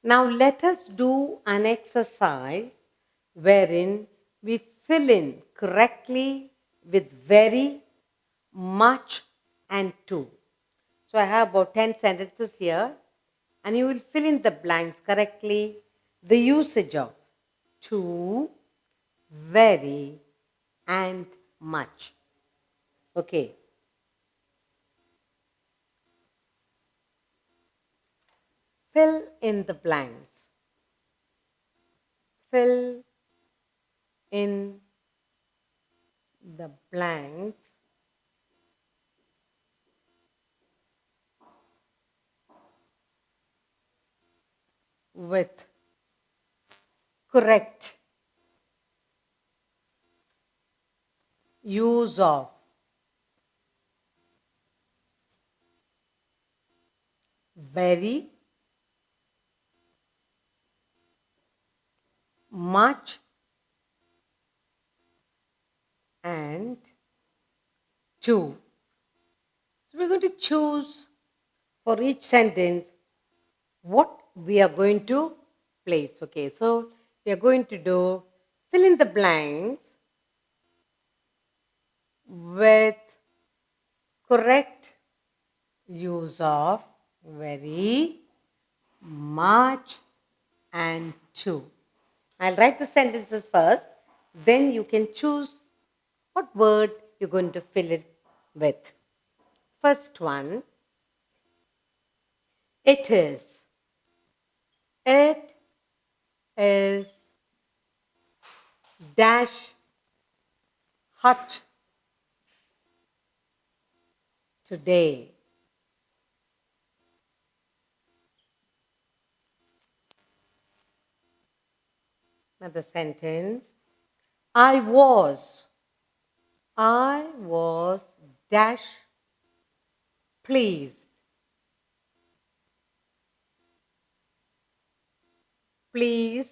Now let us do an exercise wherein we fill in correctly with very, much, and to. So I have about 10 sentences here, and you will fill in the blanks correctly. The usage of to, very, and much. Okay. Fill in the blanks. Fill in the blanks with correct use of very, much, and to. So we're going to choose for each sentence what we are going to place. Okay, so we are going to do fill in the blanks with correct use of very, much, and to. I'll write the sentences first, then you can choose what word you're going to fill it with. First one, it is. It is dash hot today. Another sentence. I was dash pleased. Pleased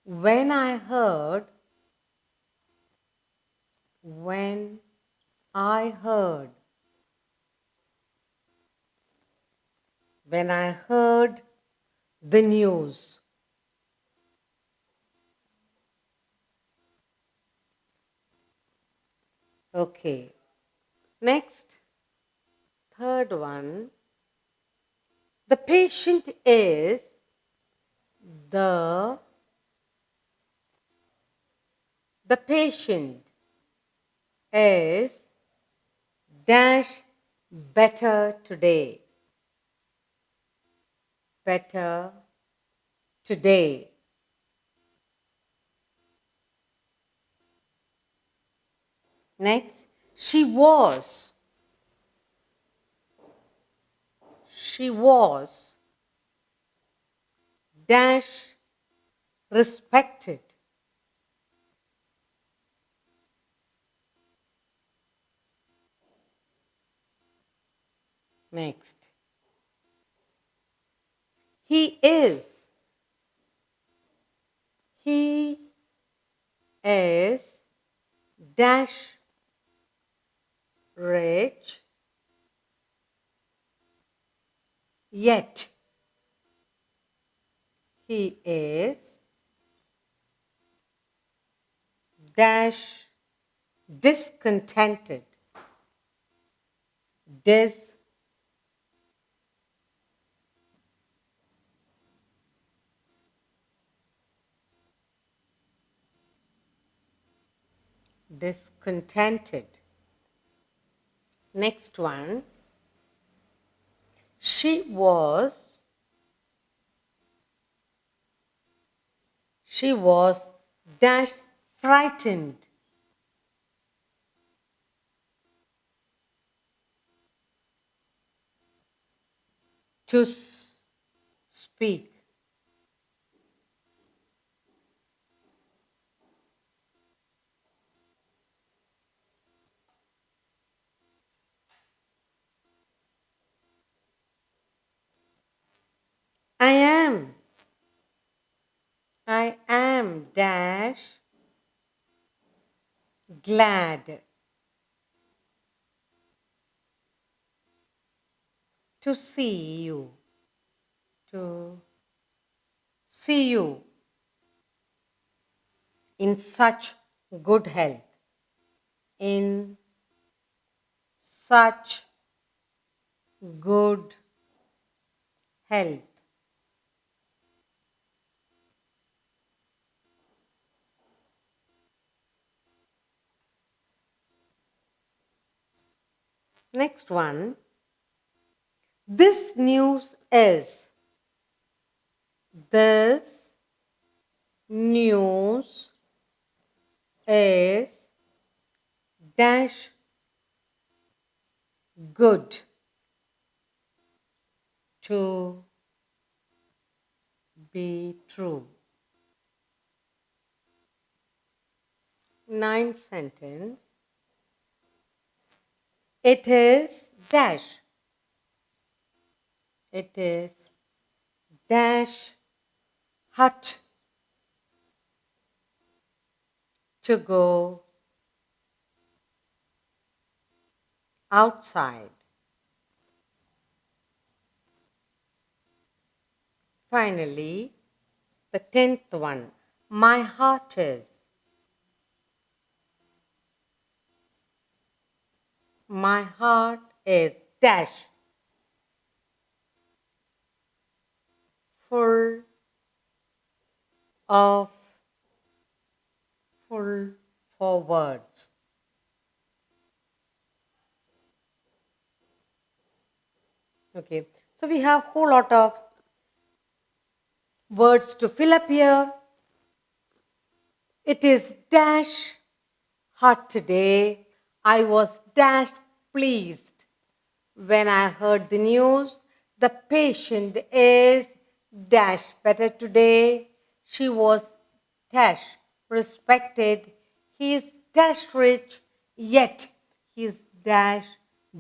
when I heard when I heard the news. Okay. Next, third one. The patient is the patient is dash better today. Better today. Next, she was dash respected. Next, he is dash rich yet. He is dash discontented. Discontented. Next one. She was dash frightened. To speak. I am dash glad to see you. To see you in such good health. In such good health. Next one. This news is. This news is dash good to be true. Ninth sentence. It is dash. It is dash hut to go outside. Finally, the 10th one. My heart is. My heart is dash full of full for words. Okay, so we have a whole lot of words to fill up here. It is dash hot today. I was dash pleased when I heard the news. The patient is dash better today. She was dash respected. He is dash rich, yet he is dash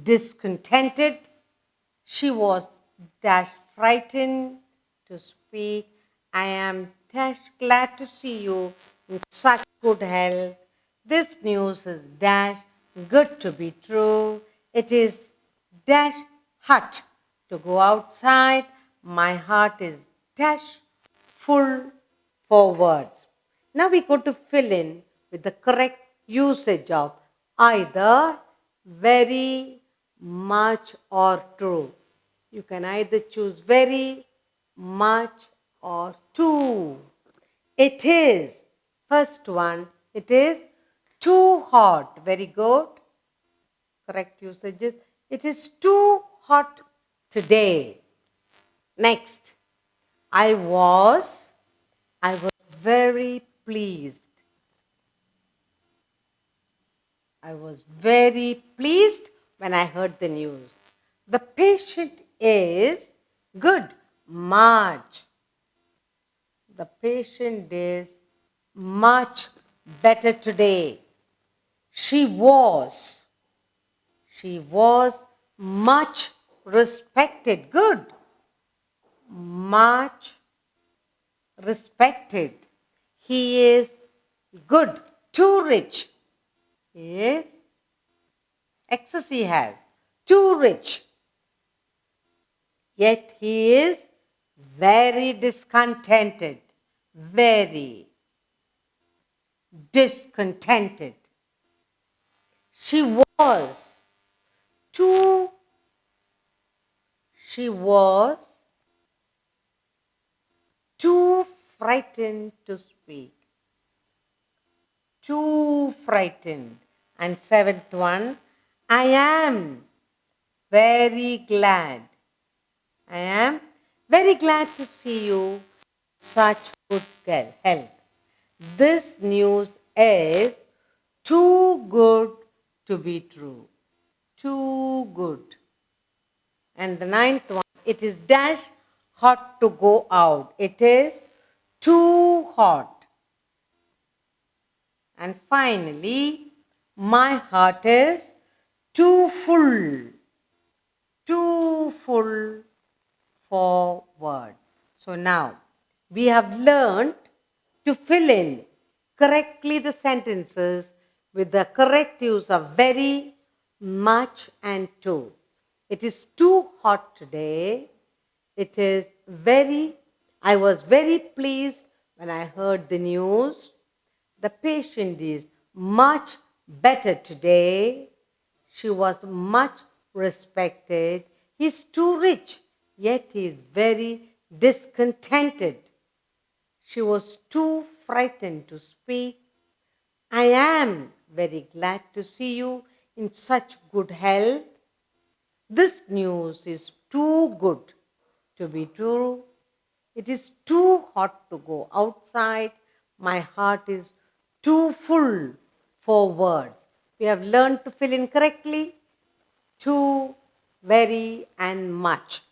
discontented. She was dash frightened to speak. I am dash glad to see you in such good health. This news is dash good to be true. It is dash hot to go outside. My heart is dash full for words. Now we go to fill in with the correct usage of either, very, much, or true. You can either choose very, much, or too. It is, first one, it is too hot. Very good. Correct usages. It is too hot today. Next, I was very pleased. I was very pleased when I heard the news. The patient is good, much. The patient is much better today. She was much respected, good, much respected. He is good, too rich. Yes, excess he has, too rich. Yet he is very discontented, very discontented. She was too frightened to speak. Too frightened. And seventh one, I am very glad. I am very glad to see you such good health. This news is too good to be true. Too good. And the ninth one, it is dash hot to go out. It is too hot. And finally, my heart is too full for word. So now, we have learned to fill in correctly the sentences with the correct use of very, much, and too. It is too hot today. It is very I was very pleased when I heard the news. The patient is much better today. She was much respected. He's too rich, yet he is very discontented. She was too frightened to speak. I am very glad to see you in such good health. This news is too good to be true. It is too hot to go outside. My heart is too full for words. We have learned to fill in correctly too, very, and much.